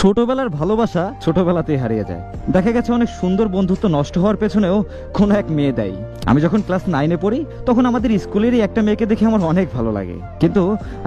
ছোটবেলার ভালোবাসা ছোটবেলাতেই হারিয়ে যায়। দেখা গেছে অনেক সুন্দর বন্ধুত্ব নষ্ট হওয়ার পেছনেও কোনো এক মেয়ে দায়ী। আমি যখন ক্লাস 9-এ পড়ি তখন আমাদের স্কুলেরই একটা মেয়েকে দেখে আমার অনেক ভালো লাগে, কিন্তু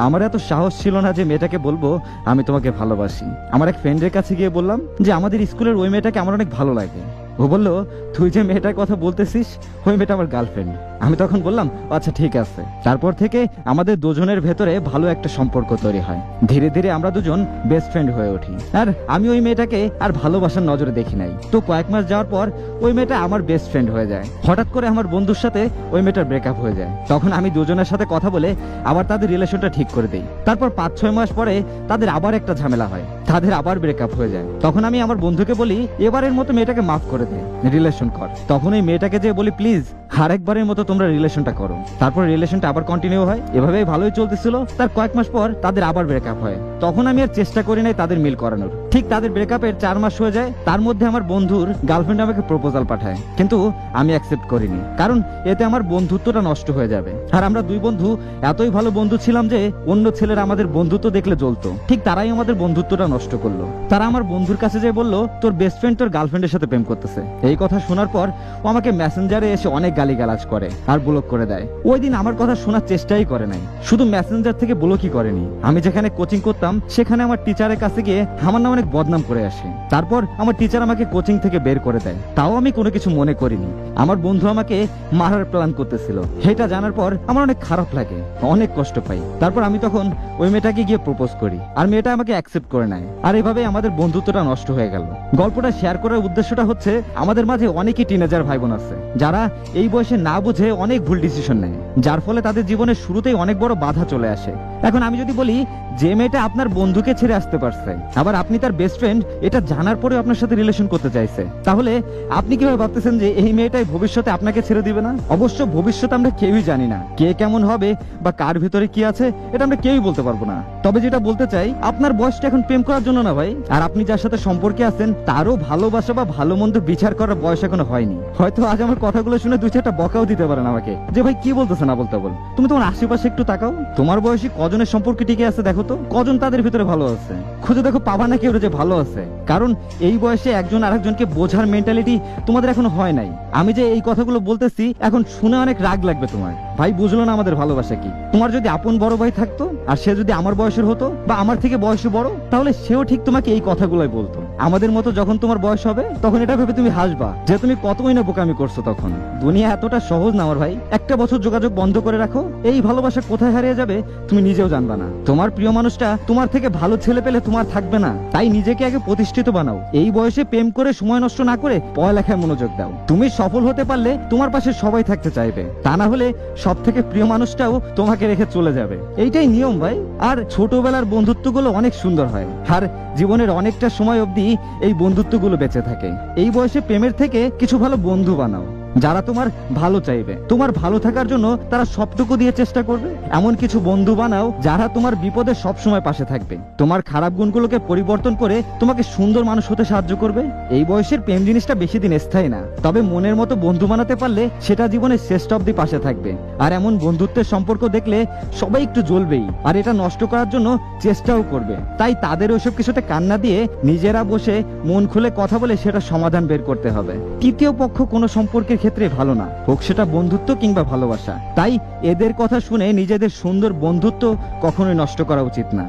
আমার এত সাহস ছিল না যে মেয়েটাকে বলবো আমি তোমাকে ভালোবাসি। আমার এক ফ্রেন্ডের কাছে গিয়ে বললাম যে আমাদের স্কুলের ওই মেয়েটাকে আমার অনেক ভালো লাগে। ও বলল, তুই যে মেয়েটার কথা বলতেছিস ওই মেয়েটা আমার গার্লফ্রেন্ড। আমি তখন বললাম আচ্ছা ঠিক আছে। তারপর থেকে আমাদের দুজনের ভেতরে ভালো একটা সম্পর্ক তৈরি হয়। ধীরে ধীরে আমরা দুজন বেস্ট ফ্রেন্ড হয়ে উঠি। আর আমি ওই মেয়েটাকে আর ভালোবাসার নজরে দেখি নাই। তো কয়েক মাস যাওয়ার পর ওই মেয়েটা আমার বেস্ট ফ্রেন্ড হয়ে যায়। হঠাৎ করে আমার বন্ধুর সাথে ওই মেয়েটার ব্রেকআপ হয়ে যায়। তখন আমি দুজনের সাথে কথা বলে আবার তাদের রিলেশনটা ঠিক করে দিই। তারপর 5-6 মাস পরে তাদের আবার একটা ঝামেলা হয়, তাদের আবার ব্রেকআপ হয়ে যায়। তখন আমি আমার বন্ধুকে বলি এবারের মতো মেয়েটাকে মাফ করে দে, রিলেশন কর। তখন ওই মেয়েটাকে যে বলি প্লিজ আরেকবারের মতো তোমরা রিলেশনটা করো। তারপর রিলেশনটা আবার কন্টিনিউ হয়, এভাবেই ভালোই চলতেছিল। তার কয়েক মাস পর তাদের আবার ব্রেকআপ হয়। তখন আমি আর চেষ্টা করি নাই তাদের মিল করানোর। ঠিক তাদের ব্রেকআপের 4 মাস হয়ে যায়, তার মধ্যে আমার বন্ধুর গার্লফ্রেন্ড আমাকে প্রপোজাল পাঠায়, কিন্তু আমি অ্যাকসেপ্ট করিনি, কারণ এতে আমার বন্ধুত্বটা নষ্ট হয়ে যাবে। আর আমরা দুই বন্ধু এতই ভালো বন্ধু ছিলাম যে অন্য ছেলেরা আমাদের বন্ধুত্ব দেখলে জ্বলতো। ঠিক তারাই আমাদের বন্ধুত্বটা নষ্ট করলো। তারা আমার বন্ধুর কাছে যে বললো তোর বেস্ট ফ্রেন্ড তোর গার্লফ্রেন্ডের সাথে প্রেম করতেছে। এই কথা শোনার পর ও আমাকে মেসেঞ্জারে এসে অনেক গালিগালাজ করে আর ব্লক করে দেয়। ওই দিন আমার কথা শোনার চেষ্টাই করে নাই, শুধু মেসেঞ্জার থেকে ব্লকই করেনি, আমি যেখানে কোচিং করতাম সেখানে আমার টিচারের কাছে গিয়ে আমার নাম অনেক বদনাম করে আসে। তারপর আমার টিচার আমাকে কোচিং থেকে বের করে দেয়, তাও আমি কোনো কিছু মনে করিনি। আমার বন্ধু আমাকে মারার প্ল্যান করতেছিল, সেটা জানার পর আমার অনেক খারাপ লাগে, অনেক কষ্ট পাই। তারপর আমি তখন ওই মেয়েটাকে গিয়ে প্রপোজ করি, আর মেয়েটা আমাকে অ্যাকসেপ্ট করে নেয়। আর এভাবে আমাদের বন্ধুত্বটা নষ্ট হয়ে গেল। গল্পটা শেয়ার করার উদ্দেশ্যটা হচ্ছে আমাদের মাঝে অনেকই টিনেজার ভাই বোন আছে যারা এই বয়সে না বুঝে অনেক ভুল ডিসিশন নেয়, যার ফলে তাদের জীবনের শুরুতেই অনেক বড় বাধা চলে আসে। এখন আমি যদি বলি যে মেয়েটা আপনার বন্ধুকে ছেড়ে আসতে পারছে, আবার আপনি তার বেস্ট ফ্রেন্ড এটা জানার পরেও আপনার সাথে রিলেশন করতে চাইছে, তাহলে আপনি কিভাবে ভাবতেছেন যে এই মেয়েটাই ভবিষ্যতে আপনাকে ছেড়ে দিবে না? অবশ্য ভবিষ্যতে আমরা কেউই জানি না কে কেমন হবে বা কার ভিতরে কি আছে, এটা আমরা কেউই বলতে পারবো না। তবে যেটা বলতে চাই, আপনার বয়সটা এখন প্রেম করার জন্য না ভাই, আর আপনি যার সাথে সম্পর্কে আছেন তারও ভালোবাসা বা ভালো মন্দ বিচার করার বয়স এখনো হয়নি। হয়তো আজ আমার কথাগুলো শুনে 2-4টা বকাও দিতে পারেন আমাকে যে ভাই কি বলতেছে না বলতে বল। তুমি তোমার আশেপাশে একটু তাকাও, তোমার বয়সী কজনের সম্পর্কে টিকে আছে দেখো তো, কজন তাদের ভিতরে ভালো আছে, খুঁজে দেখো পাবা না কেউ যে ভালো আছে। কারণ এই বয়সে একজন আরেকজনকে বোঝার মেন্টালিটি তোমাদের এখনো হয় নাই। আমি যে এই কথাগুলো বলতেছি এখন শুনে অনেক রাগ লাগবে তোমার, ভাই বুঝলো না আমাদের ভালোবাসা কি। তোমার যদি আপন বড় ভাই থাকতো আর সে যদি আমার বয়সের হতো বা আমার থেকে বয়সে বড়, তাহলে সেও ঠিক তোমাকে এই কথাগুলোই বলতো। আমাদের মতো যখন তোমার বয়স হবে তখন এটা ভেবে তুমি হাসবা যে তুমি কতই না বোকামি করছো। তখন দুনিয়া এতটা সহজ না আমার ভাই। একটা বছর যোগাযোগ বন্ধ করে রাখো, এই ভালোবাসা কোথায় হারিয়ে যাবে তুমি নিজেও জানবা না। তোমার প্রিয় মানুষটা তোমার থেকে ভালো ছেলে পেলে তোমার থাকবে না, তাই নিজেকে আগে প্রতিষ্ঠিত বানাও। এই বয়সে প্রেম করে সময় নষ্ট না করে পড়ালেখায় মনোযোগ দাও। তুমি সফল হতে পারলে তোমার পাশে সবাই থাকতে চাইবে, তা না হলে সব থেকে প্রিয় মানুষটাও তোমাকে রেখে চলে যাবে। এইটাই নিয়ম ভাই। আর ছোটবেলার বন্ধুত্বগুলো অনেক সুন্দর হয়, আর জীবনের অনেকটা সময় অবধি এই বন্ধুত্বগুলো বেঁচে থাকে। এই বয়সে প্রেমের থেকে কিছু ভালো বন্ধু বানাও যারা তোমার ভালো চাইবে, তোমার ভালো থাকার জন্য তারা সবটুকু দিয়ে চেষ্টা করবে। এমন কিছু বন্ধু বানাও যারা তোমার বিপদে সব সময় পাশে থাকবে, তোমার খারাপ গুণগুলোকে পরিবর্তন করে তোমাকে সুন্দর মানুষ হতে সাহায্য করবে। এই বয়সের প্রেম জিনিসটা বেশি দিন স্থায়ী না, তবে মনের মতো বন্ধু বানাতে পারলে সেটা জীবনের শেষ অবধি পাশে থাকবে। আর এমন বন্ধুত্বের সম্পর্ক দেখলে সবাই একটু জ্বলবেই, আর এটা নষ্ট করার জন্য চেষ্টাও করবে। তাই তাদের ওইসব কিছুতে কান্না দিয়ে নিজেরা বসে মন খুলে কথা বলে সেটা সমাধান বের করতে হবে। তৃতীয় পক্ষ কোনো সম্পর্কের ক্ষেত্রে ভালো না, হোক সেটা বন্ধুত্ব কিংবা ভালোবাসা। তাই এদের কথা শুনে নিজেদের সুন্দর বন্ধুত্ব কখনোই নষ্ট করা উচিত না।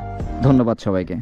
ধন্যবাদ সবাইকে।